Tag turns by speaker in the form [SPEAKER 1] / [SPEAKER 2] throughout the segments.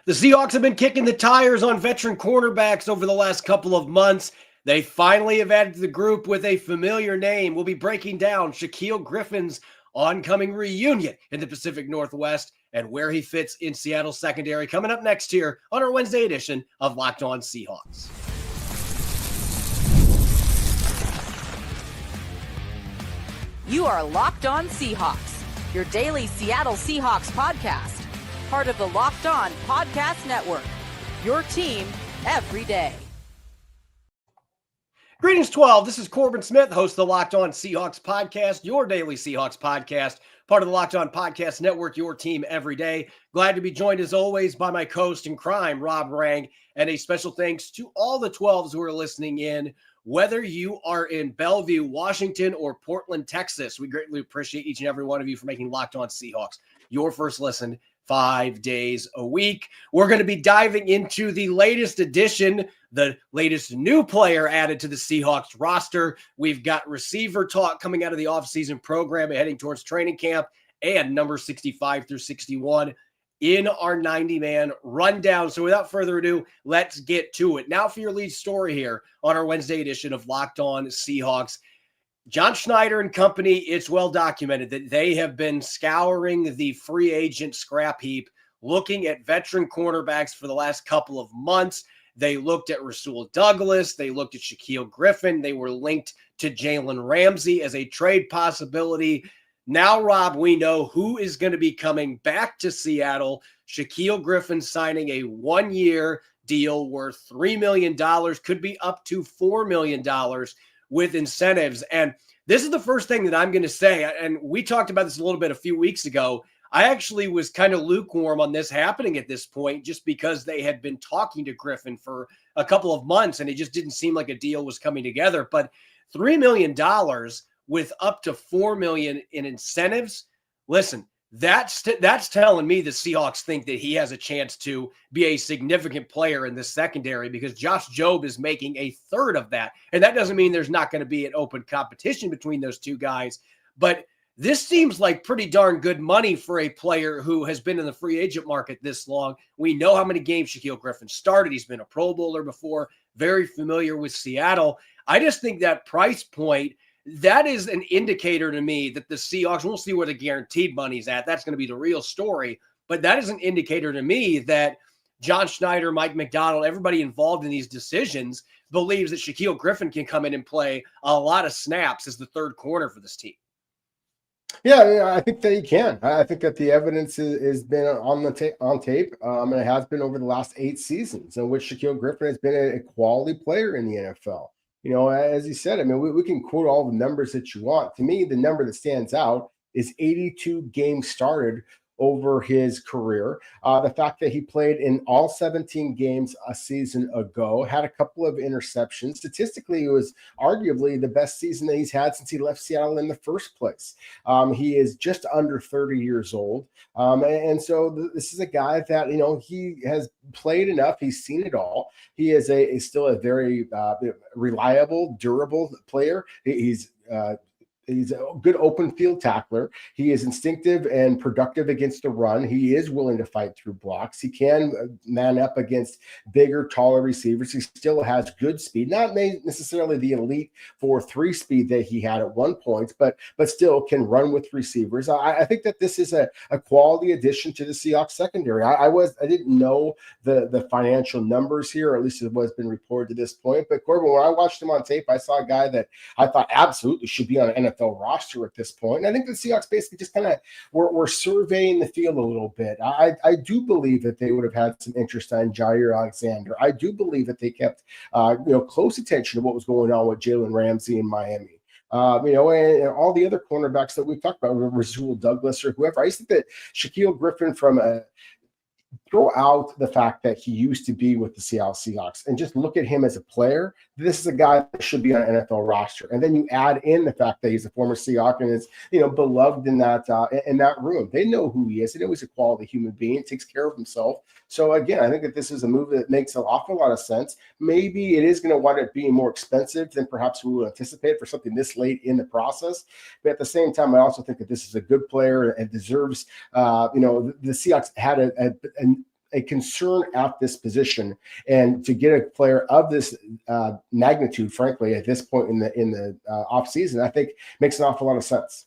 [SPEAKER 1] The Seahawks have been kicking the tires on veteran cornerbacks over the last couple of months. They finally have added to the group with a familiar name. We'll be breaking down Shaquill Griffin's oncoming reunion in the Pacific Northwest and where he fits in Seattle secondary coming up next here on our Wednesday edition of Locked On Seahawks.
[SPEAKER 2] You are Locked On Seahawks, your daily Seattle Seahawks podcast. Part of the Locked On Podcast Network, your team every day.
[SPEAKER 1] Greetings, 12. This is Corbin Smith, host of the Locked On Seahawks podcast, your daily Seahawks podcast, part of the Locked On Podcast Network, your team every day. Glad to be joined, as always, by my co-host in crime, Rob Rang, and a special thanks to all the 12s who are listening in, whether you are in Bellevue, Washington, or Portland, Texas. We greatly appreciate each and every one of you for making Locked On Seahawks your first listen 5 days a week. We're going to be diving into the latest addition, the latest new player added to the Seahawks roster. We've got receiver talk coming out of the offseason program and heading towards training camp, and number 65 through 61 in our 90-man rundown. So without further ado, let's get to it. Now for your lead story here on our Wednesday edition of Locked On Seahawks. John Schneider and company, it's well documented that they have been scouring the free agent scrap heap, looking at veteran cornerbacks for the last couple of months. They looked at Rasul Douglas. They looked at Shaquill Griffin. They were linked to Jalen Ramsey as a trade possibility. Now, Rob, we know who is going to be coming back to Seattle. Shaquill Griffin signing a one-year deal worth $3 million, could be up to $4 million. With incentives. And this is the first thing that I'm going to say. And we talked about this a little bit a few weeks ago. I actually was kind of lukewarm on this happening at this point, just because they had been talking to Griffin for a couple of months and it just didn't seem like a deal was coming together. But $3 million with up to $4 million in incentives. Listen, that's telling me the Seahawks think that he has a chance to be a significant player in the secondary, because Josh Jobe is making a third of that. And that doesn't mean there's not going to be an open competition between those two guys. But this seems like pretty darn good money for a player who has been in the free agent market this long. We know how many games Shaquill Griffin started. He's been a Pro Bowler before, very familiar with Seattle. I just think that price point, that is an indicator to me that the Seahawks, we'll see where the guaranteed money's at. That's going to be the real story. But that is an indicator to me that John Schneider, Mike Macdonald, everybody involved in these decisions believes that Shaquill Griffin can come in and play a lot of snaps as the third corner for this team.
[SPEAKER 3] Yeah, I think that he can. I think that the evidence has been on tape, and it has been over the last 8 seasons in which Shaquill Griffin has been a quality player in the NFL. You know, as you said, I mean, we can quote all the numbers that you want. To me, the number that stands out is 82 games started over his career. The fact that he played in all 17 games a season ago, had a couple of interceptions. Statistically, it was arguably the best season that he's had since he left Seattle in the first place. He is just under 30 years old. And so this is a guy that, you know, he has played enough. He's seen it all. He is still a very reliable, durable player. He's a good open field tackler. He is instinctive and productive against the run. He is willing to fight through blocks. He can man up against bigger, taller receivers. He still has good speed, not necessarily the elite 4.3 speed that he had at one point, but still can run with receivers. I think that this is a quality addition to the Seahawks secondary. I didn't know the financial numbers here, or at least it was been reported to this point. But Corbin, when I watched him on tape, I saw a guy that I thought absolutely should be on an NFL roster at this point. And I think the Seahawks basically just kind of were surveying the field a little bit. I do believe that they would have had some interest on Jair Alexander. I do believe that they kept close attention to what was going on with Jalen Ramsey in Miami. And all the other cornerbacks that we've talked about, Rasul Douglas or whoever. I just think that Shaquill Griffin throw out the fact that he used to be with the Seattle Seahawks and just look at him as a player. This is a guy that should be on an NFL roster. And then you add in the fact that he's a former Seahawk and is, beloved in that room. They know who he is. They know he's a quality human being, takes care of himself. So again, I think that this is a move that makes an awful lot of sense. Maybe it is going to wind up being more expensive than perhaps we would anticipate for something this late in the process. But at the same time, I also think that this is a good player and deserves, the Seahawks had a concern at this position, and to get a player of this magnitude, frankly, at this point in the offseason, I think makes an awful lot of sense.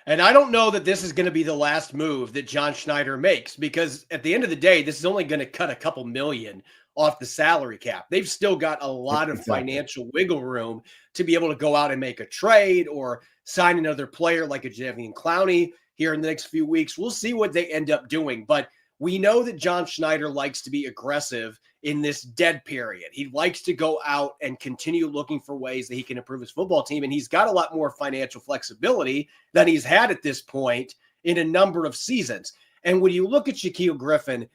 [SPEAKER 1] And I don't know that this is going to be the last move that John Schneider makes, because at the end of the day, this is only going to cut a couple million off the salary cap. They've still got a lot of financial wiggle room to be able to go out and make a trade or sign another player like a Jadeveon Clowney here in the next few weeks. We'll see what they end up doing. But we know that John Schneider likes to be aggressive in this dead period. He likes to go out and continue looking for ways that he can improve his football team. And he's got a lot more financial flexibility than he's had at this point in a number of seasons. And when you look at Shaquill Griffin,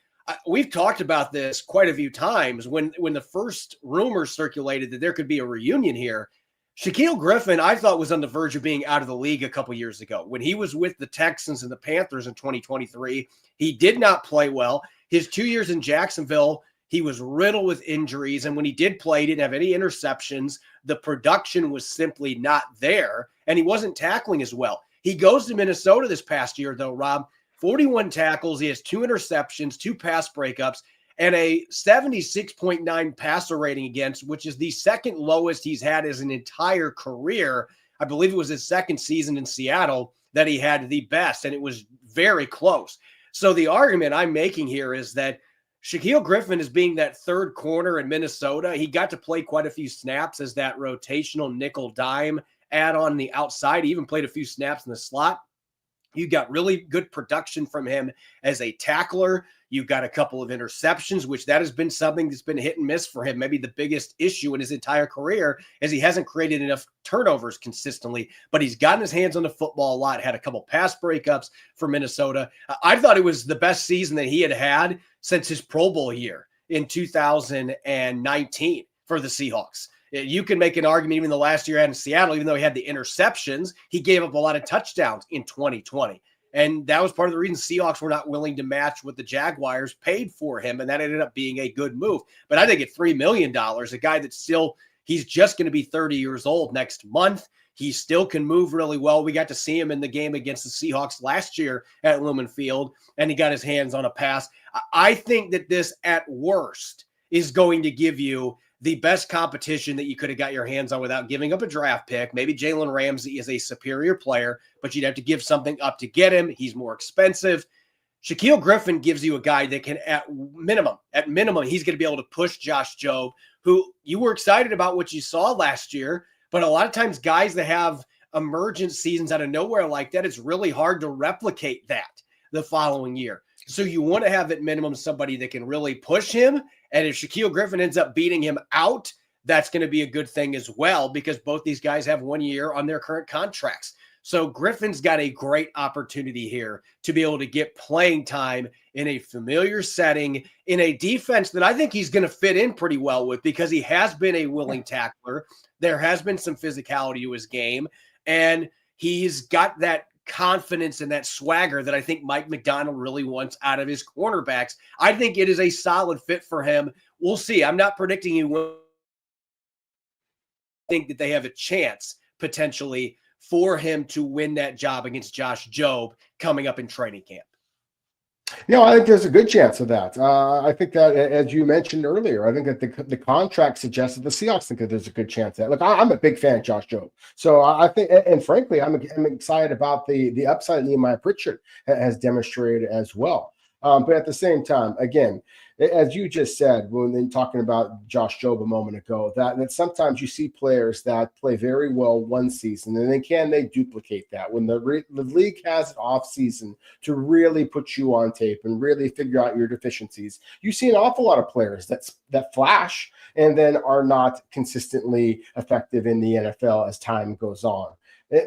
[SPEAKER 1] we've talked about this quite a few times. When the first rumors circulated that there could be a reunion here, Shaquill Griffin, I thought, was on the verge of being out of the league a couple years ago. When he was with the Texans and the Panthers in 2023, he did not play well. His 2 years in Jacksonville, he was riddled with injuries. And when he did play, he didn't have any interceptions. The production was simply not there, and he wasn't tackling as well. He goes to Minnesota this past year, though, Rob, 41 tackles. He has 2 interceptions, 2 pass breakups, and a 76.9 passer rating against, which is the second lowest he's had as an entire career. I believe it was his second season in Seattle that he had the best, and it was very close. So the argument I'm making here is that Shaquill Griffin is being that third corner in Minnesota. He got to play quite a few snaps as that rotational nickel dime add on the outside. He even played a few snaps in the slot. You got really good production from him as a tackler. You've got a couple of interceptions, which that has been something that's been hit and miss for him. Maybe the biggest issue in his entire career is he hasn't created enough turnovers consistently, but he's gotten his hands on the football a lot, had a couple pass breakups for Minnesota. I thought it was the best season that he had since his Pro Bowl year in 2019 for the Seahawks. You can make an argument even the last year in Seattle, even though he had the interceptions, he gave up a lot of touchdowns in 2020. And that was part of the reason Seahawks were not willing to match what the Jaguars paid for him. And that ended up being a good move. But I think at $3 million, a guy that's still, he's just going to be 30 years old next month. He still can move really well. We got to see him in the game against the Seahawks last year at Lumen Field, and he got his hands on a pass. I think that this, at worst, is going to give you the best competition that you could have got your hands on without giving up a draft pick. Maybe Jalen Ramsey is a superior player, but you'd have to give something up to get him. He's more expensive. Shaquill Griffin gives you a guy that can, at minimum, he's going to be able to push Josh Jobe, who you were excited about what you saw last year. But a lot of times guys that have emergent seasons out of nowhere like that, it's really hard to replicate that the following year. So you want to have at minimum somebody that can really push him. And if Shaquill Griffin ends up beating him out, that's going to be a good thing as well, because both these guys have 1 year on their current contracts. So Griffin's got a great opportunity here to be able to get playing time in a familiar setting, in a defense that I think he's going to fit in pretty well with, because he has been a willing tackler. There has been some physicality to his game, and he's got that confidence and that swagger that I think Mike Macdonald really wants out of his cornerbacks. I think it is a solid fit for him. We'll see. I'm not predicting he will. I think that they have a chance potentially for him to win that job against Josh Jobe coming up in training camp.
[SPEAKER 3] I think there's a good chance of that. I think that, as you mentioned earlier, I think that the contract suggests that the Seahawks think that there's a good chance that. Look, I'm a big fan of Josh Jobe, so I think, and frankly, I'm excited about the upside Nehemiah Pritchard has demonstrated as well. But at the same time, again, as you just said, when talking about Josh Jobe a moment ago, that sometimes you see players that play very well one season, and then can they duplicate that when the league has an off season to really put you on tape and really figure out your deficiencies. You see an awful lot of players that flash and then are not consistently effective in the NFL as time goes on.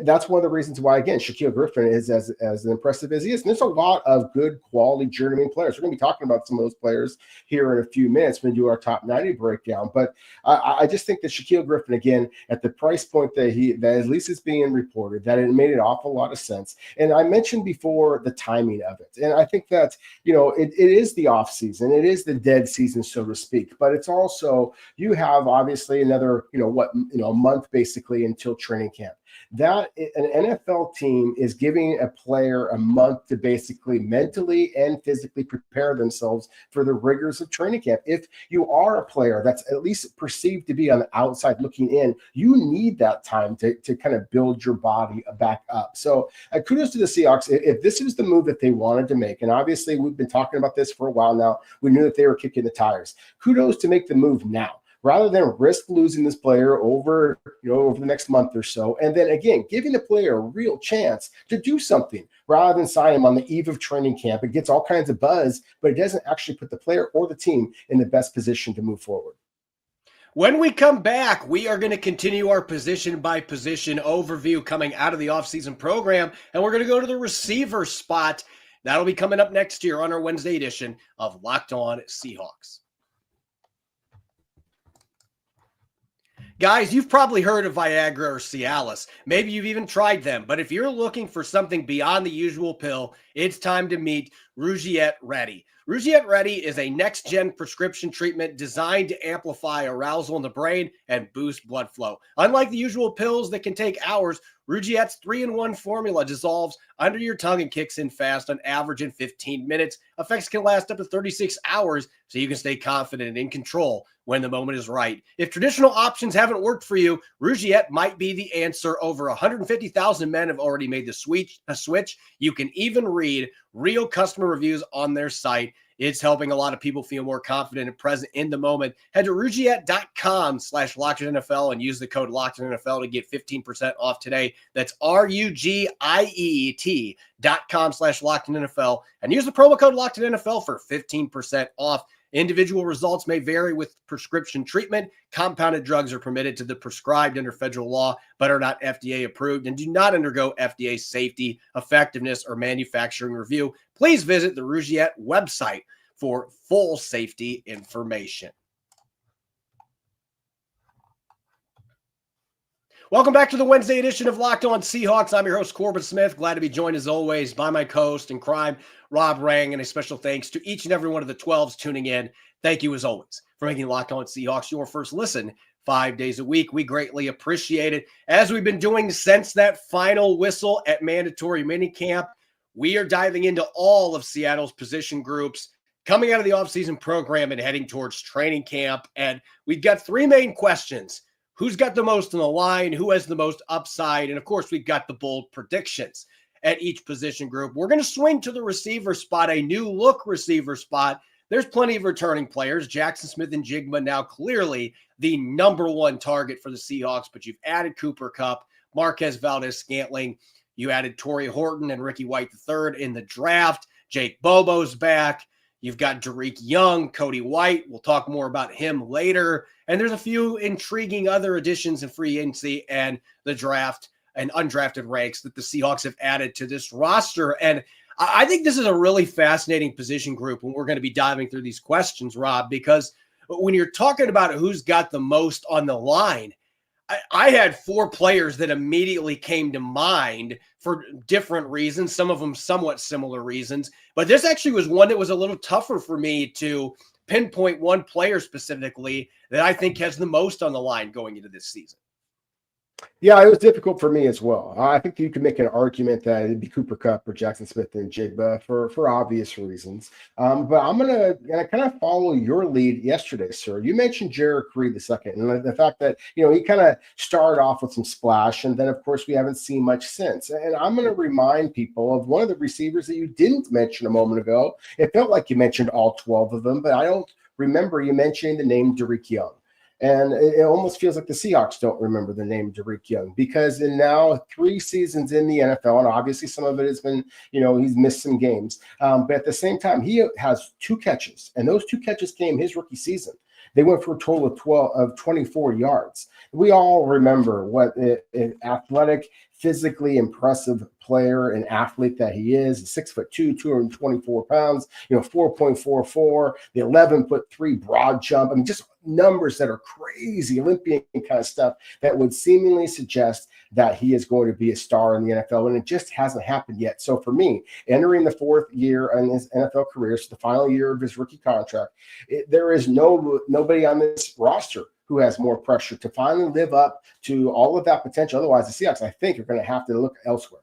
[SPEAKER 3] That's one of the reasons why, again, Shaquill Griffin is as impressive as he is. And there's a lot of good quality journeyman players. We're going to be talking about some of those players here in a few minutes when we do our top 90 breakdown. But I just think that Shaquill Griffin, again, at the price point that at least is being reported, that it made an awful lot of sense. And I mentioned before the timing of it. And I think that, it is the off season. It is the dead season, so to speak. But it's also, you have obviously another, a month basically until training camp. That an NFL team is giving a player a month to basically mentally and physically prepare themselves for the rigors of training camp. If you are a player that's at least perceived to be on the outside looking in, you need that time to kind of build your body back up. So kudos to the Seahawks. If this is the move that they wanted to make, and obviously we've been talking about this for a while now, we knew that they were kicking the tires. Kudos to make the move now, rather than risk losing this player over the next month or so. And then again, giving the player a real chance to do something rather than sign him on the eve of training camp. It gets all kinds of buzz, but it doesn't actually put the player or the team in the best position to move forward.
[SPEAKER 1] When we come back, we are going to continue our position by position overview coming out of the offseason program, and we're going to go to the receiver spot. That'll be coming up next year on our Wednesday edition of Locked On Seahawks. Guys, you've probably heard of Viagra or Cialis. Maybe you've even tried them. But if you're looking for something beyond the usual pill, it's time to meet Rougiette Ready. Rougiette Ready is a next-gen prescription treatment designed to amplify arousal in the brain and boost blood flow. Unlike the usual pills that can take hours, Rougiette's 3-in-1 formula dissolves under your tongue and kicks in fast on average in 15 minutes. Effects can last up to 36 hours, so you can stay confident and in control when the moment is right. If traditional options haven't worked for you, Rougiette might be the answer. Over 150,000 men have already made the switch. You can even read real customer reviews on their site. It's helping a lot of people feel more confident and present in the moment. Head to Rougiette.com/LockedOnNFL and use the code LockedOnNFL to get 15% off today. That's RUGIET.com/LockedOnNFL and use the promo code LockedOnNFL for 15% off. Individual results may vary with prescription treatment. Compounded drugs are permitted to be prescribed under federal law, but are not FDA approved and do not undergo FDA safety, effectiveness, or manufacturing review. Please visit the Rougiette website for full safety information. Welcome back to the Wednesday edition of Locked On Seahawks. I'm your host, Corbin Smith. Glad to be joined as always by my co-host in crime, Rob Rang, and a special thanks to each and every one of the 12s tuning in. Thank you as always for making Locked On Seahawks your first listen 5 days a week. We greatly appreciate it. As we've been doing since that final whistle at mandatory minicamp, we are diving into all of Seattle's position groups coming out of the offseason program and heading towards training camp. And we've got three main questions. Who's got the most on the line? Who has the most upside? And, of course, we've got the bold predictions at each position group. We're going to swing to the receiver spot, a new-look receiver spot. There's plenty of returning players. Jackson Smith-Njigba now clearly the number one target for the Seahawks, but you've added Cooper Kupp, Marquez Valdes-Scantling. You added Torrey Horton and Ricky White III in the draft. Jake Bobo's back. You've got Derek Young, Cody White. We'll talk more about him later. And there's a few intriguing other additions in free agency and the draft and undrafted ranks that the Seahawks have added to this roster. And I think this is a really fascinating position group when we're going to be diving through these questions, Rob, because when you're talking about who's got the most on the line, I had four players that immediately came to mind for different reasons, some of them somewhat similar reasons. But this actually was one that was a little tougher for me to pinpoint one player specifically that I think has the most on the line going into this season.
[SPEAKER 3] Yeah, it was difficult for me as well. I think you could make an argument that it'd be Cooper Kupp or Jackson Smith-Njigba for obvious reasons. But I'm gonna kind of follow your lead yesterday, sir. You mentioned Jarek Reed II, and the fact that he kind of started off with some splash, and then of course we haven't seen much since. And I'm gonna remind people of one of the receivers that you didn't mention a moment ago. It felt like you mentioned all 12 of them, but I don't remember you mentioning the name Derek Young. And it almost feels like the Seahawks don't remember the name Derek Young, because in now 3 seasons in the NFL, and obviously some of it has been, he's missed some games. But at the same time, he has 2 catches, and those 2 catches came his rookie season. They went for a total of 24 yards. We all remember what an athletic, physically impressive player and athlete that he is. 6'2", 224 pounds, 4.44, the 11'3" broad jump. I mean, just numbers that are crazy, Olympian kind of stuff that would seemingly suggest that he is going to be a star in the NFL, and it just hasn't happened yet. So for me, entering the 4th year in his NFL career, so the final year of his rookie contract, there is nobody on this roster who has more pressure to finally live up to all of that potential. Otherwise, the Seahawks, I think, are going to have to look elsewhere.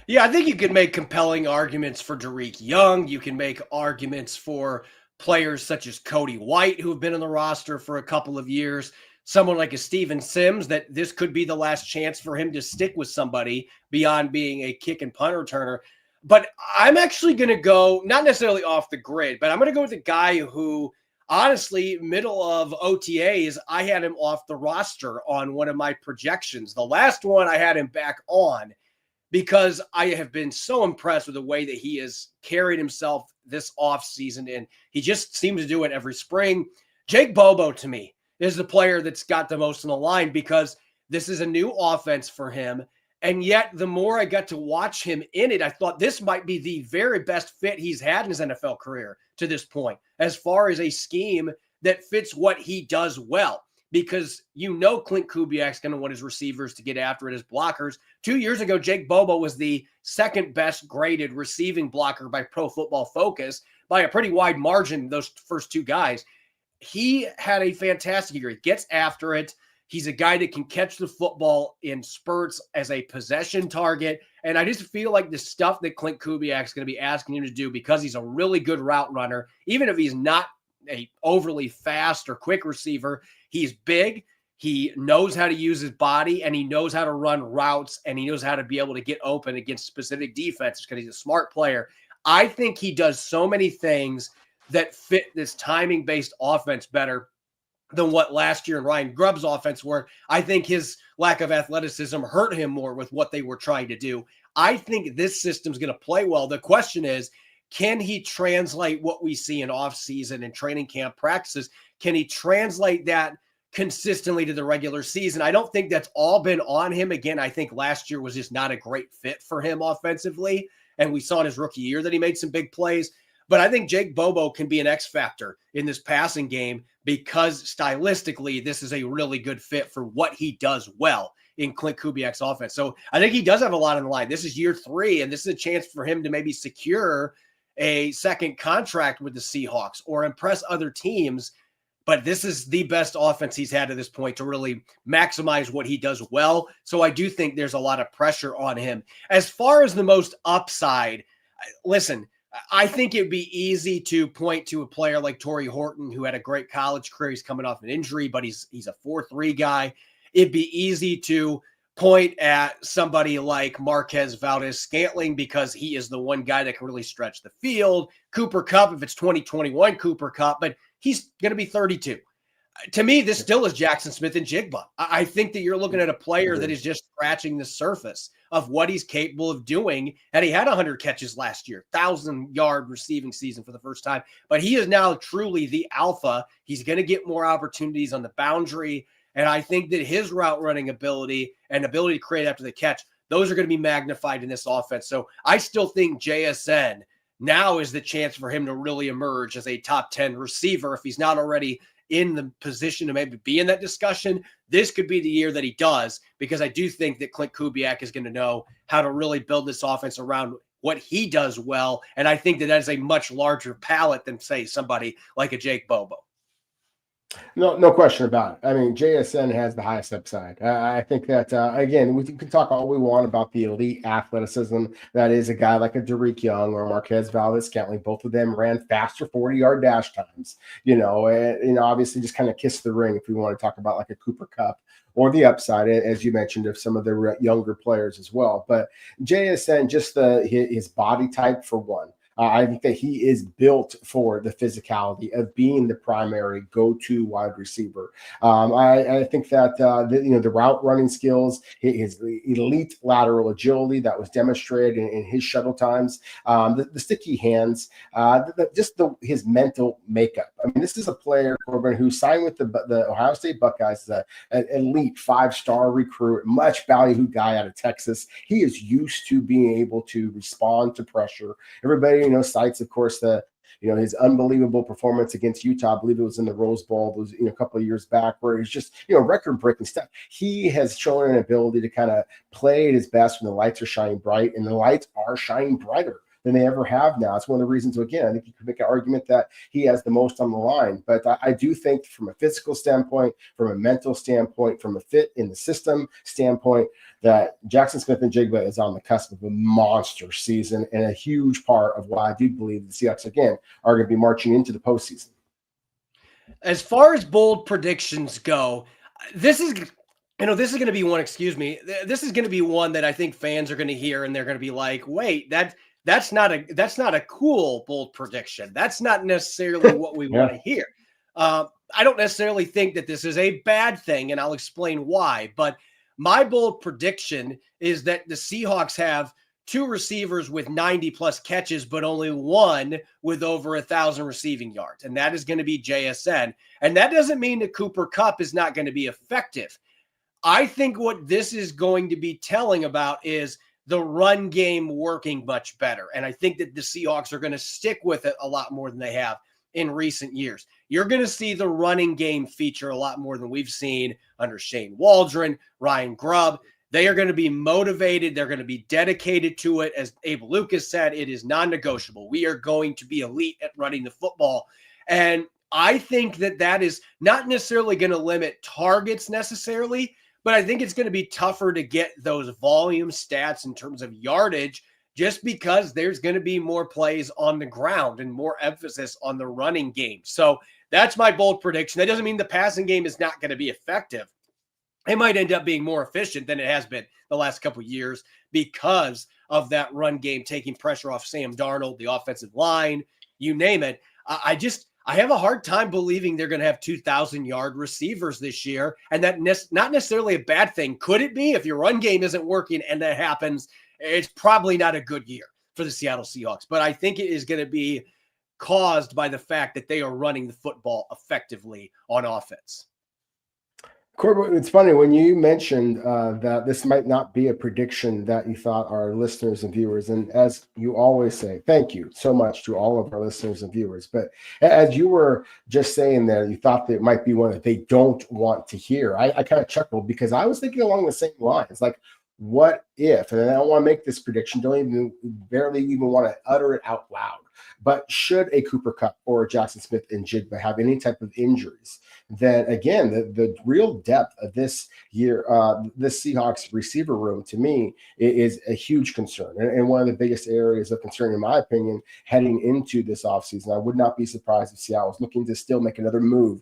[SPEAKER 1] Yeah, I think you can make compelling arguments for Derek Young. You can make arguments for players such as Cody White, who have been on the roster for a couple of years. Someone like a Steven Sims, that this could be the last chance for him to stick with somebody beyond being a kick and punt returner. But I'm actually going to go, not necessarily off the grid, but I'm going to go with a guy who, honestly, middle of OTAs, I had him off the roster on one of my projections. The last one I had him back on, because I have been so impressed with the way that he has carried himself this offseason, and he just seems to do it every spring. Jake Bobo, to me, is the player that's got the most on the line, because this is a new offense for him. And yet, the more I got to watch him in it, I thought this might be the very best fit he's had in his NFL career to this point, as far as a scheme that fits what he does well. Because Clint Kubiak's going to want his receivers to get after it as blockers. 2 years ago, Jake Bobo was the second best graded receiving blocker by Pro Football Focus by a pretty wide margin, those first two guys. He had a fantastic year. He gets after it. He's a guy that can catch the football in spurts as a possession target. And I just feel like the stuff that Clint Kubiak's going to be asking him to do, because he's a really good route runner, even if he's not a overly fast or quick receiver, he's big. He knows how to use his body, and he knows how to run routes, and he knows how to be able to get open against specific defenses because he's a smart player. I think he does so many things that fit this timing-based offense better than what last year in Ryan Grubb's offense were. I think his lack of athleticism hurt him more with what they were trying to do. I think this system's going to play well. The question is, can he translate what we see in offseason and training camp practices? Can he translate that consistently to the regular season? I don't think that's all been on him. Again, I think last year was just not a great fit for him offensively, and we saw in his rookie year that he made some big plays. But I think Jake Bobo can be an X factor in this passing game, because stylistically, this is a really good fit for what he does well in Clint Kubiak's offense. So I think he does have a lot on the line. This is year 3, and this is a chance for him to maybe secure a second contract with the Seahawks or impress other teams. But this is the best offense he's had to this point to really maximize what he does well. So I do think there's a lot of pressure on him. As far as the most upside, listen, I think it'd be easy to point to a player like Torrey Horton, who had a great college career. He's coming off an injury, but he's a 4.3 guy. It'd be easy to point at somebody like Marquez Valdez-Scantling, because he is the one guy that can really stretch the field. Cooper Kupp, if it's 2021 Cooper Kupp, but he's going to be 32. To me, this still is Jackson Smith-Njigba. I think that you're looking at a player that is just scratching the surface of what he's capable of doing. And he had 100 catches last year, 1,000-yard receiving season for the first time. But he is now truly the alpha. He's going to get more opportunities on the boundary. And I think that his route running ability and ability to create after the catch, those are going to be magnified in this offense. So I still think JSN now is the chance for him to really emerge as a top 10 receiver. If he's not already in the position to maybe be in that discussion, this could be the year that he does, because I do think that Clint Kubiak is going to know how to really build this offense around what he does well. And I think that is a much larger palette than, say, somebody like a Jake Bobo.
[SPEAKER 3] No question about it. I mean, JSN has the highest upside. I think that, again, we can talk all we want about the elite athleticism that is a guy like a Derek Young or Marquez Valdez-Scantling. Both of them ran faster 40-yard dash times, obviously just kind of kiss the ring if we want to talk about like a Cooper Kupp, or the upside, as you mentioned, of some of the younger players as well. But JSN, just his body type for one. I think that he is built for the physicality of being the primary go-to wide receiver. I think that the route running skills, his elite lateral agility that was demonstrated in his shuttle times, the sticky hands, his mental makeup. I mean, this is a player, Corbin, who signed with the Ohio State Buckeyes as an elite 5-star recruit, much valued guy out of Texas. He is used to being able to respond to pressure. Everybody cites, of course, his unbelievable performance against Utah. I believe it was in the Rose Bowl. It was a couple of years back, where it's just record-breaking stuff. He has shown an ability to kind of play at his best when the lights are shining bright, and the lights are shining brighter than they ever have now. It's one of the reasons, again, I think you could make an argument that he has the most on the line. But I do think from a physical standpoint, from a mental standpoint, from a fit in the system standpoint, that Jackson Smith-Njigba is on the cusp of a monster season, and a huge part of why I do believe the Seahawks, again, are going to be marching into the postseason.
[SPEAKER 1] As far as bold predictions go, this is going to be one, this is going to be one that I think fans are going to hear, and they're going to be like, wait, that's not a cool bold prediction. That's not necessarily what we want to hear. I don't necessarily think that this is a bad thing, and I'll explain why. But my bold prediction is that the Seahawks have 2 receivers with 90-plus catches, but only 1 with over 1,000 receiving yards, and that is going to be JSN. And that doesn't mean that Cooper Kupp is not going to be effective. I think what this is going to be telling about is the run game working much better. And I think that the Seahawks are going to stick with it a lot more than they have in recent years. You're going to see the running game feature a lot more than we've seen under Shane Waldron, Ryan Grubb. They are going to be motivated. They're going to be dedicated to it. As Abe Lucas said, it is non-negotiable. We are going to be elite at running the football. And I think that is not necessarily going to limit targets necessarily, but I think it's going to be tougher to get those volume stats in terms of yardage, just because there's going to be more plays on the ground and more emphasis on the running game. So that's my bold prediction. That doesn't mean the passing game is not going to be effective. It might end up being more efficient than it has been the last couple of years because of that run game taking pressure off Sam Darnold, the offensive line, you name it. I have a hard time believing they're going to have 2,000-yard receivers this year, and that not necessarily a bad thing. Could it be? If your run game isn't working and that happens, it's probably not a good year for the Seattle Seahawks. But I think it is going to be caused by the fact that they are running the football effectively on offense.
[SPEAKER 3] Corbin, it's funny when you mentioned that this might not be a prediction that you thought our listeners and viewers, and as you always say, thank you so much to all of our listeners and viewers. But as you were just saying there, you thought that it might be one that they don't want to hear. I kind of chuckled because I was thinking along the same lines, like, what if, and I don't want to make this prediction, barely even want to utter it out loud, but should a Cooper Kupp or a Jackson Smith-Njigba have any type of injuries, then again, the real depth of this year, this Seahawks receiver room, to me, is a huge concern, and one of the biggest areas of concern, in my opinion, heading into this offseason. I would not be surprised if Seattle was looking to still make another move.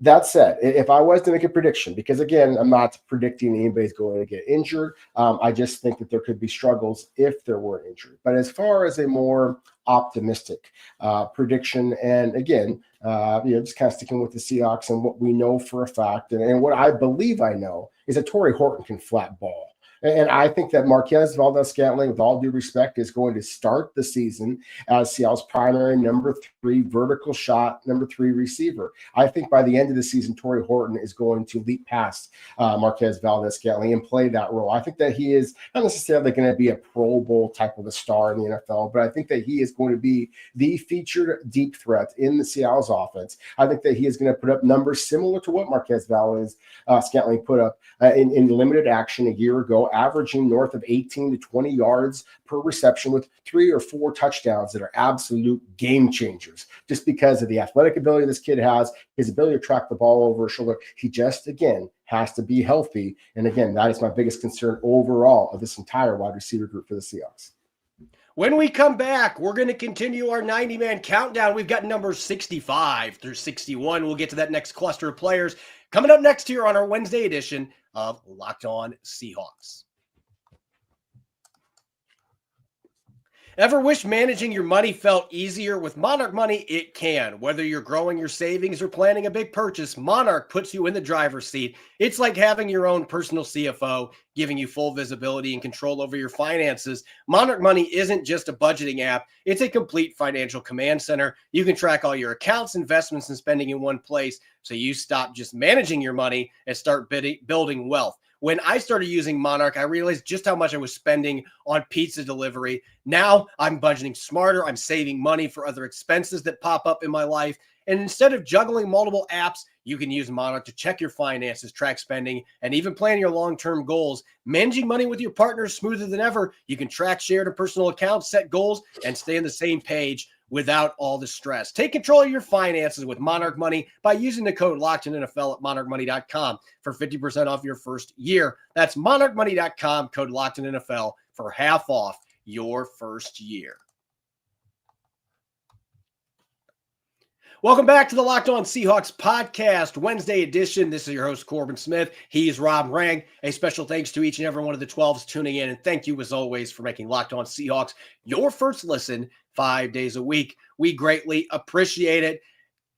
[SPEAKER 3] That said, if I was to make a prediction, because again, I'm not predicting anybody's going to get injured. I just think that there could be struggles if there were injury. But as far as a more optimistic prediction, and again, just kind of sticking with the Seahawks and what we know for a fact, and what I believe I know is that Torrey Horton can flat ball. And I think that Marquez Valdes-Scantling, with all due respect, is going to start the season as Seattle's primary number 3 vertical shot, number 3 receiver. I think by the end of the season, Torrey Horton is going to leap past Marquez Valdes-Scantling and play that role. I think that he is not necessarily going to be a Pro Bowl type of a star in the NFL, but I think that he is going to be the featured deep threat in the Seattle's offense. I think that he is going to put up numbers similar to what Marquez Valdes-Scantling put up in limited action a year ago, averaging north of 18 to 20 yards per reception with 3 or 4 touchdowns that are absolute game changers just because of the athletic ability this kid has, his ability to track the ball over his shoulder. He just, again, has to be healthy. And again, that is my biggest concern overall of this entire wide receiver group for the Seahawks.
[SPEAKER 1] When we come back, we're going to continue our 90-man countdown. We've got numbers 65 through 61. We'll get to that next cluster of players coming up next here on our Wednesday edition of Locked On Seahawks. Ever wish managing your money felt easier? With Monarch Money, it can. Whether you're growing your savings or planning a big purchase, Monarch puts you in the driver's seat. It's like having your own personal CFO, giving you full visibility and control over your finances. Monarch Money isn't just a budgeting app. It's a complete financial command center. You can track all your accounts, investments, and spending in one place, so you stop just managing your money and start building wealth. When I started using Monarch, I realized just how much I was spending on pizza delivery. Now I'm budgeting smarter. I'm saving money for other expenses that pop up in my life. And instead of juggling multiple apps, you can use Monarch to check your finances, track spending, and even plan your long-term goals. Managing money with your partner is smoother than ever. You can track shared and personal accounts, set goals, and stay on the same page without all the stress. Take control of your finances with Monarch Money by using the code LOCKEDINNFL at monarchmoney.com for 50% off your first year. That's monarchmoney.com, code LOCKEDINNFL for half off your first year. Welcome back to the Locked On Seahawks podcast, Wednesday edition. This is your host, Corbin Smith. He's Rob Rang. A special thanks to each and every one of the 12s tuning in. And thank you, as always, for making Locked On Seahawks your first listen 5 days a week. We greatly appreciate it.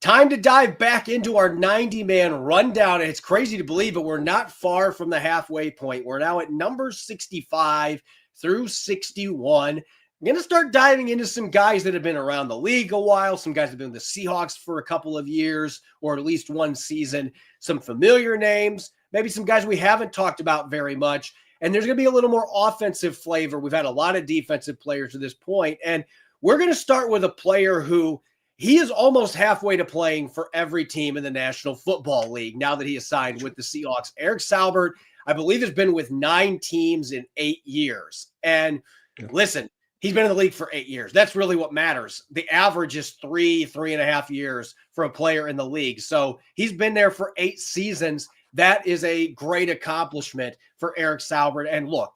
[SPEAKER 1] Time to dive back into our 90-man rundown. And it's crazy to believe, but we're not far from the halfway point. We're now at number 65 through 61. I'm going to start diving into some guys that have been around the league a while, some guys that have been with the Seahawks for a couple of years or at least one season, some familiar names, maybe some guys we haven't talked about very much. And there's going to be a little more offensive flavor. We've had a lot of defensive players to this point, and we're going to start with a player who he is almost halfway to playing for every team in the National Football League now that he is signed with the Seahawks. Eric Saubert, I believe, has been with 9 teams in 8 years. And listen, he's been in the league for 8 years. That's really what matters. The average is 3.5 years for a player in the league. So he's been there for 8 seasons. That is a great accomplishment for Eric Saubert. And look,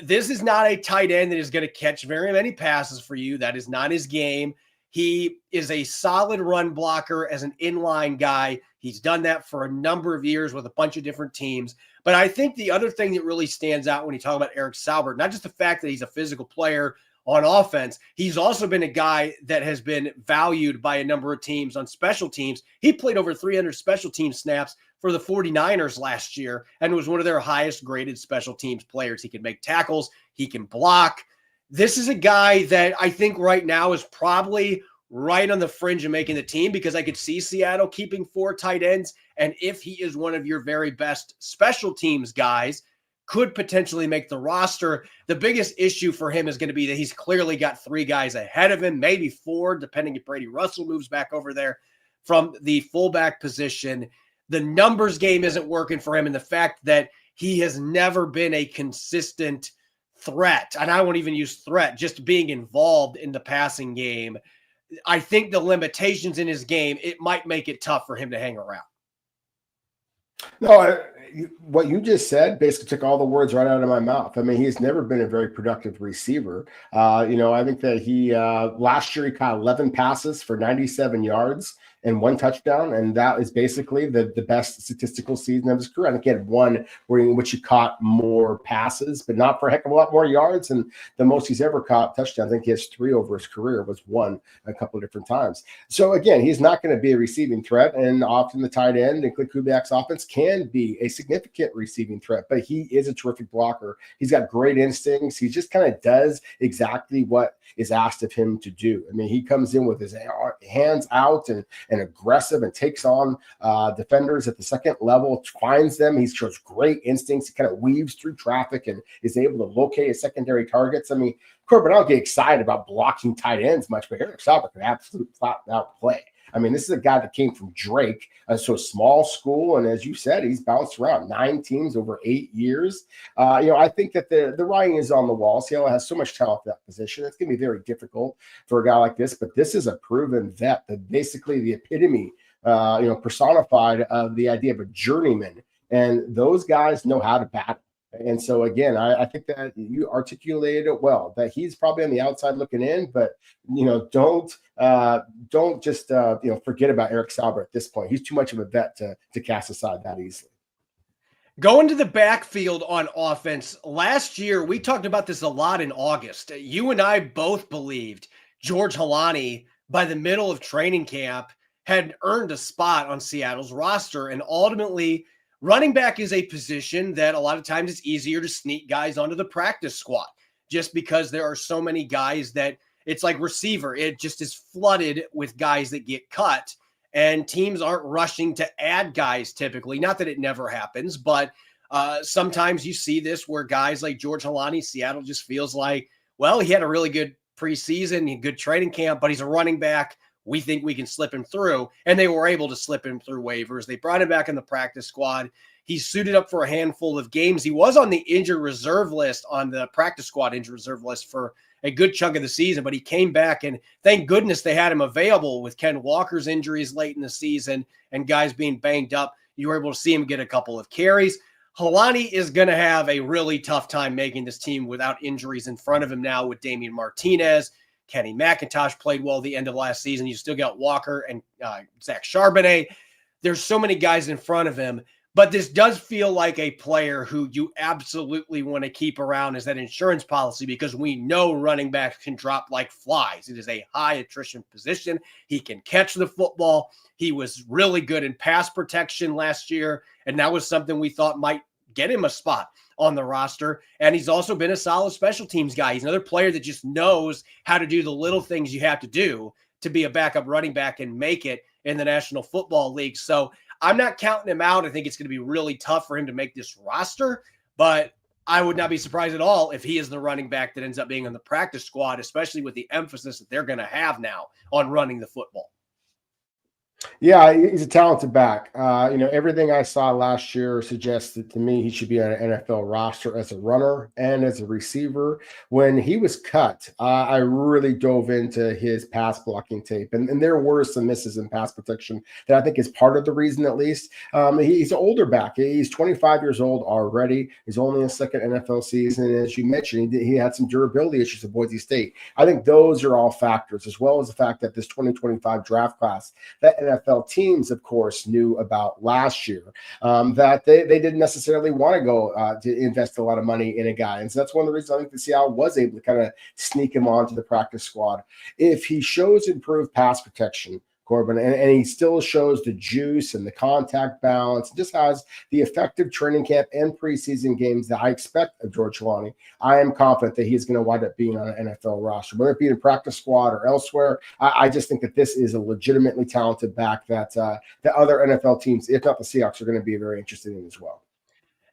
[SPEAKER 1] this is not a tight end that is going to catch very many passes for you. That is not his game. He is a solid run blocker as an inline guy. He's done that for a number of years with a bunch of different teams. But I think the other thing that really stands out when you talk about Eric Saubert, not just the fact that he's a physical player on offense, he's also been a guy that has been valued by a number of teams on special teams. He played over 300 special team snaps for the 49ers last year and was one of their highest graded special teams players. He can make tackles. He can block. This is a guy that I think right now is probably right on the fringe of making the team, because I could see Seattle keeping 4 tight ends. And if he is one of your very best special teams guys, could potentially make the roster. The biggest issue for him is going to be that he's clearly got 3 guys ahead of him, maybe 4, depending if Brady Russell moves back over there from the fullback position. The numbers game isn't working for him, and the fact that he has never been a consistent threat, and I won't even use threat, just being involved in the passing game. I think the limitations in his game, it might make it tough for him to hang around.
[SPEAKER 3] No, what you just said basically took all the words right out of my mouth. I mean, he's never been a very productive receiver. I think that he last year he caught 11 passes for 97 yards and 1 touchdown, and that is basically the best statistical season of his career. I think he had one in which he caught more passes, but not for a heck of a lot more yards. And the most he's ever caught touchdowns, I think he has 3 over his career, was 1 a couple of different times. So again, he's not going to be a receiving threat, and often the tight end and Clint Kubiak's offense can be a significant receiving threat, but he is a terrific blocker. He's got great instincts. He just kind of does exactly what is asked of him to do. I mean, he comes in with his hands out and aggressive and takes on defenders at the second level, finds them. He shows great instincts. He kind of weaves through traffic and is able to locate his secondary targets. I mean, Corbin, I don't get excited about blocking tight ends much, but Eric Saubert can absolutely flat out play. I mean, this is a guy that came from Drake, so a small school, and as you said, he's bounced around 9 teams over 8 years. I think that the writing is on the wall. Seattle has so much talent at that position. It's going to be very difficult for a guy like this, but this is a proven vet, that basically the epitome, personified of the idea of a journeyman, and those guys know how to battle. And so, again, I think that you articulated it well, that he's probably on the outside looking in, but, don't just, forget about Eric Saubert at this point. He's too much of a vet to cast aside that easily.
[SPEAKER 1] Going to the backfield on offense, last year, we talked about this a lot in August. You and I both believed George Holani, by the middle of training camp, had earned a spot on Seattle's roster, and ultimately running back is a position that a lot of times it's easier to sneak guys onto the practice squad, just because there are so many guys that it's like receiver. It just is flooded with guys that get cut, and teams aren't rushing to add guys typically. Not that it never happens, but Sometimes you see this where guys like George Holani, Seattle just feels like, well, he had a really good preseason, good training camp, but he's a running back. We think we can slip him through. And they were able to slip him through waivers. They brought him back in the practice squad. He's suited up for a handful of games. He was on the injured reserve list, on the practice squad injured reserve list for a good chunk of the season, but he came back, and thank goodness they had him available with Ken Walker's injuries late in the season and guys being banged up. You were able to see him get a couple of carries. Holani is going to have a really tough time making this team without injuries in front of him now with Damian Martinez. Kenny McIntosh played well at the end of last season. You still got Walker and Zach Charbonnet. There's so many guys in front of him, but this does feel like a player who you absolutely want to keep around as that insurance policy, because we know running backs can drop like flies. It is a high attrition position. He can catch the football. He was really good in pass protection last year, and that was something we thought might get him a spot on the roster. And he's also been a solid special teams guy. He's another player that just knows how to do the little things you have to do to be a backup running back and make it in the National Football League. So I'm not counting him out. I think it's going to be really tough for him to make this roster, but I would not be surprised at all if he is the running back that ends up being on the practice squad, especially with the emphasis that they're going to have now on running the football.
[SPEAKER 3] Yeah, he's a talented back. Everything I saw last year suggested to me he should be on an NFL roster as a runner and as a receiver. When he was cut, I really dove into his pass blocking tape, and there were some misses in pass protection that I think is part of the reason, at least. He's an older back. He's 25 years old already. He's only in his second NFL season. And as you mentioned, he had some durability issues at Boise State. I think those are all factors, as well as the fact that this 2025 draft class, that NFL teams, of course, knew about last year, that they didn't necessarily want to go to invest a lot of money in a guy. And so that's one of the reasons I think the Seattle was able to kind of sneak him onto the practice squad. If he shows improved pass protection, Corbin, and he still shows the juice and the contact balance, just has the effective training camp and preseason games that I expect of George Holani, I am confident that he's going to wind up being on an NFL roster, whether it be in practice squad or elsewhere. I just think that this is a legitimately talented back that the other NFL teams, if not the Seahawks, are going to be very interested in as well.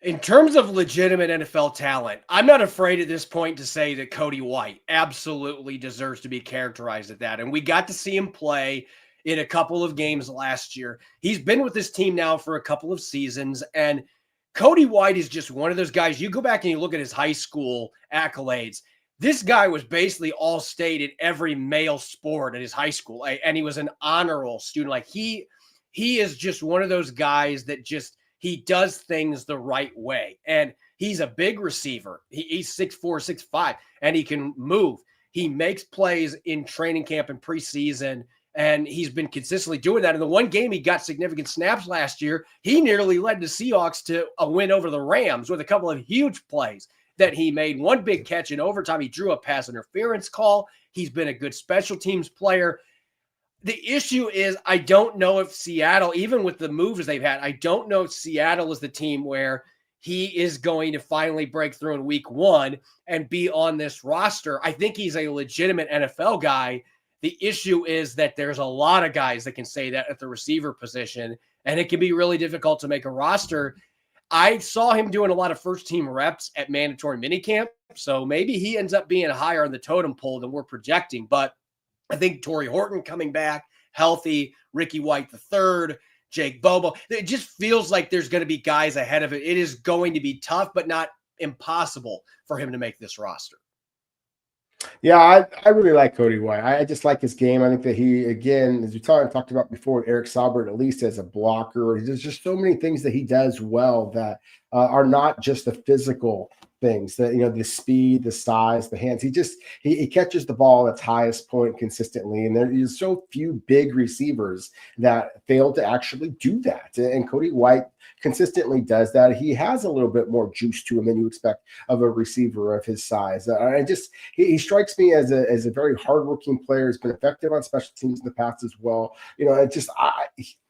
[SPEAKER 1] In terms of legitimate NFL talent, I'm not afraid at this point to say that Cody White absolutely deserves to be characterized at that. And we got to see him play in a couple of games last year. He's been with this team now for a couple of seasons, and Cody White is just one of those guys. You go back and you look at his high school accolades. This guy was basically all state in every male sport at his high school, and he was an honor roll student. Like he is just one of those guys that just, he does things the right way. And he's a big receiver. He's 6'4", 6'5", and he can move. He makes plays in training camp and preseason, and he's been consistently doing that. In the one game he got significant snaps last year, he nearly led the Seahawks to a win over the Rams with a couple of huge plays that he made. One big catch in overtime. He drew a pass interference call. He's been a good special teams player. The issue is, I don't know if Seattle, even with the moves they've had, I don't know if Seattle is the team where he is going to finally break through in week one and be on this roster. I think he's a legitimate NFL guy. The issue is that there's a lot of guys that can say that at the receiver position, and it can be really difficult to make a roster. I saw him doing a lot of first-team reps at mandatory minicamp, so maybe he ends up being higher on the totem pole than we're projecting. But I think Torrey Horton coming back healthy, Ricky White III, Jake Bobo, it just feels like there's going to be guys ahead of it. It is going to be tough, but not impossible for him to make this roster.
[SPEAKER 3] Yeah, I really like Cody White. I just like his game. I think that he, again, as we talked about before, Eric Saubert, at least as a blocker, there's just so many things that he does well that are not just the physical things, that, the speed, the size, the hands. He catches the ball at its highest point consistently. And there is so few big receivers that fail to actually do that. And Cody White consistently does that. He has a little bit more juice to him than you expect of a receiver of his size. He strikes me as a very hardworking player. He's been effective on special teams in the past as well.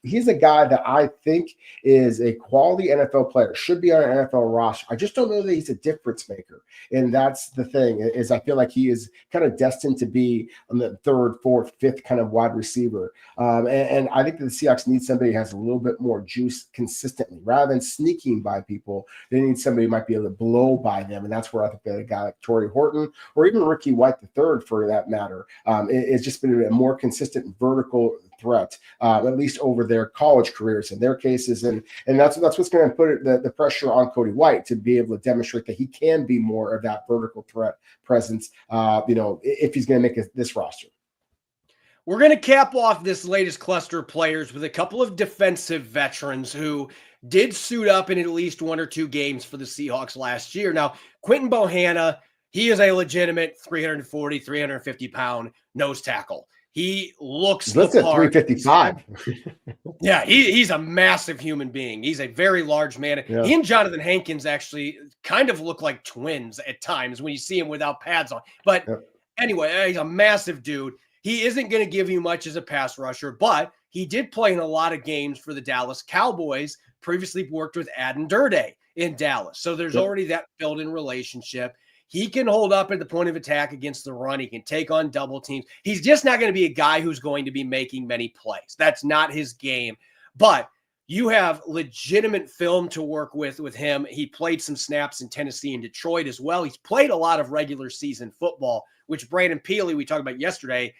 [SPEAKER 3] He's a guy that I think is a quality NFL player, should be on an NFL roster. I just don't know that he's a difference maker. And that's the thing, is I feel like he is kind of destined to be on the third, fourth, fifth kind of wide receiver. And I think that the Seahawks need somebody who has a little bit more juice consistently consistently rather than sneaking by people. They need somebody who might be able to blow by them. And that's where I think that a guy like Torrey Horton or even Ricky White III, for that matter, it's just been a more consistent vertical threat, at least over their college careers in their cases. And that's what's going to put the pressure on Cody White to be able to demonstrate that he can be more of that vertical threat presence, if he's going to make this roster.
[SPEAKER 1] We're going to cap off this latest cluster of players with a couple of defensive veterans who did suit up in at least one or two games for the Seahawks last year. Now, Quinton Bohanna, he is a legitimate 340, 350-pound nose tackle. He looks the part.
[SPEAKER 3] 355.
[SPEAKER 1] Yeah, he's a massive human being. He's a very large man. Yeah. He and Jonathan Hankins actually kind of look like twins at times when you see him without pads on. But anyway, he's a massive dude. He isn't going to give you much as a pass rusher, but he did play in a lot of games for the Dallas Cowboys, previously worked with Aden Durde in Dallas. So there's already that built-in relationship. He can hold up at the point of attack against the run. He can take on double teams. He's just not going to be a guy who's going to be making many plays. That's not his game. But you have legitimate film to work with him. He played some snaps in Tennessee and Detroit as well. He's played a lot of regular season football, which Brandon Peely, we talked about yesterday,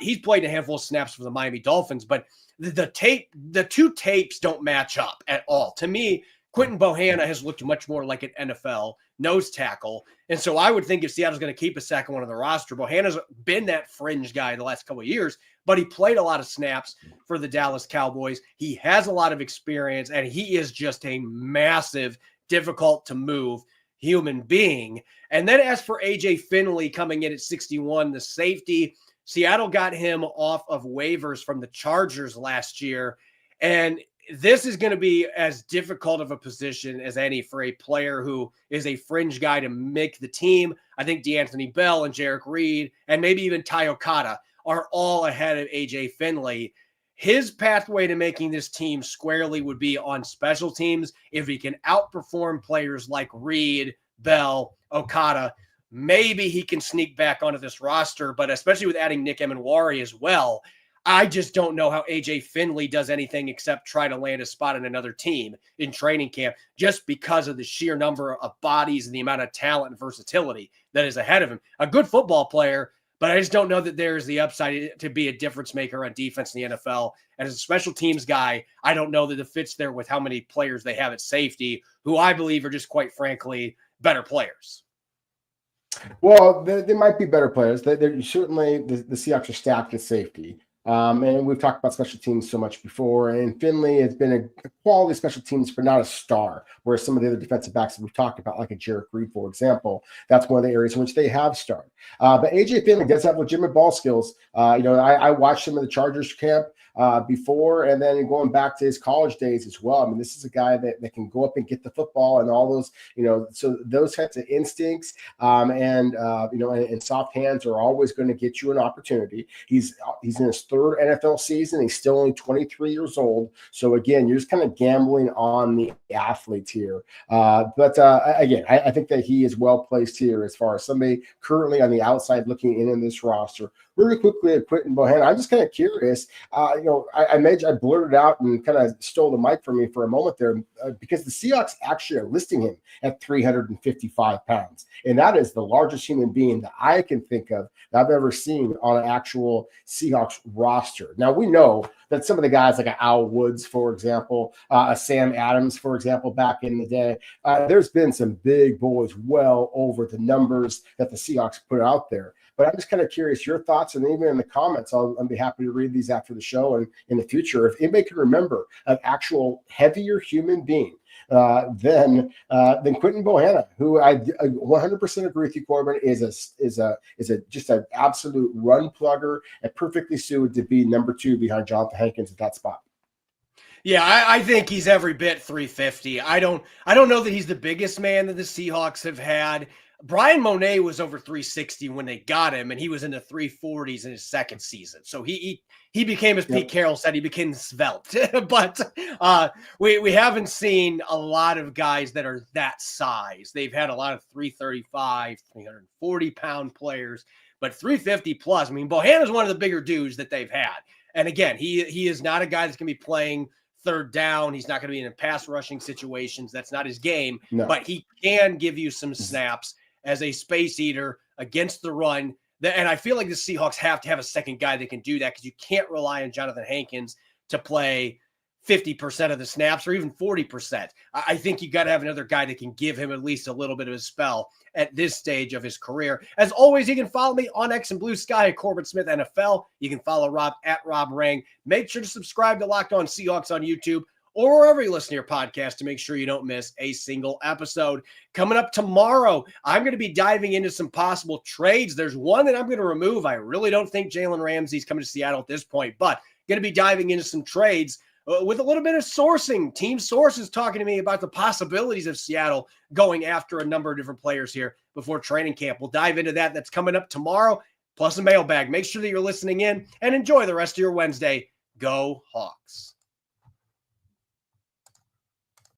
[SPEAKER 1] he's played a handful of snaps for the Miami Dolphins, but the two tapes don't match up at all. To me, Quinton Bohanna has looked much more like an NFL nose tackle. And so I would think if Seattle's going to keep a second one on the roster, Bohanna's been that fringe guy the last couple of years, but he played a lot of snaps for the Dallas Cowboys. He has a lot of experience, and he is just a massive, difficult to move human being. And then as for AJ Finley coming in at 61, the safety, Seattle got him off of waivers from the Chargers last year. And this is going to be as difficult of a position as any for a player who is a fringe guy to make the team. I think DeAnthony Bell and Jarek Reed and maybe even Ty Okada are all ahead of AJ Finley. His pathway to making this team squarely would be on special teams. If he can outperform players like Reed, Bell, Okada, maybe he can sneak back onto this roster, but especially with adding Nick Emenwari as well, I just don't know how AJ Finley does anything except try to land a spot in another team in training camp just because of the sheer number of bodies and the amount of talent and versatility that is ahead of him. A good football player, but I just don't know that there's the upside to be a difference maker on defense in the NFL. And as a special teams guy, I don't know that it fits there with how many players they have at safety, who I believe are just quite frankly better players.
[SPEAKER 3] Well, there might be better players. They're certainly the Seahawks are stacked at safety. And we've talked about special teams so much before. And Finley has been a quality special teams, but not a star. Whereas some of the other defensive backs that we've talked about, like a Jarek Reed, for example, that's one of the areas in which they have starred. But AJ Finley does have legitimate ball skills. I watched some of the Chargers camp before, and then going back to his college days as well. I mean, this is a guy that can go up and get the football and all those, so those types of instincts and soft hands are always going to get you an opportunity. He's in his third NFL season. He's still only 23 years old. So again, you're just kind of gambling on the athletes here. But again, I think that he is well placed here as far as somebody currently on the outside looking in this roster. Really quickly at Quinton Bohanna, I'm just kind of curious. I blurted out and kind of stole the mic from me for a moment there because the Seahawks actually are listing him at 355 pounds. And that is the largest human being that I can think of that I've ever seen on an actual Seahawks roster. Now, we know that some of the guys like Al Woods, for example, Sam Adams, for example, back in the day, there's been some big boys well over the numbers that the Seahawks put out there. But I'm just kind of curious your thoughts, and even in the comments, I'll be happy to read these after the show and in the future. If anybody can remember an actual heavier human being than Quinton Bohanna, who I 100% agree with you, Corbin, is just an absolute run plugger and perfectly suited to be number 2 behind Jonathan Hankins at that spot.
[SPEAKER 1] Yeah, I think he's every bit 350. I don't know that he's the biggest man that the Seahawks have had. Brian Monet was over 360 when they got him, and he was in the 340s in his second season. So he became, as Pete Carroll said, he became svelte. But we haven't seen a lot of guys that are that size. They've had a lot of 335, 340-pound players, but 350 plus. I mean, Bohanna's one of the bigger dudes that they've had. And again, he is not a guy that's going to be playing third down. He's not going to be in pass rushing situations. That's not his game,
[SPEAKER 3] No.
[SPEAKER 1] but he can give you some snaps as a space eater against the run. And I feel like the Seahawks have to have a second guy that can do that, because you can't rely on Jonathan Hankins to play 50% of the snaps or even 40%. I think you got to have another guy that can give him at least a little bit of a spell at this stage of his career. As always, you can follow me on X and Blue Sky at Corbin Smith NFL. You can follow Rob at Rob Rang. Make sure to subscribe to Locked On Seahawks on YouTube or wherever you listen to your podcast to make sure you don't miss a single episode. Coming up tomorrow, I'm going to be diving into some possible trades. There's one that I'm going to remove. I really don't think Jalen Ramsey's coming to Seattle at this point, but going to be diving into some trades with a little bit of sourcing. Team sources talking to me about the possibilities of Seattle going after a number of different players here before training camp. We'll dive into that. That's coming up tomorrow, plus a mailbag. Make sure that you're listening in and enjoy the rest of your Wednesday. Go Hawks.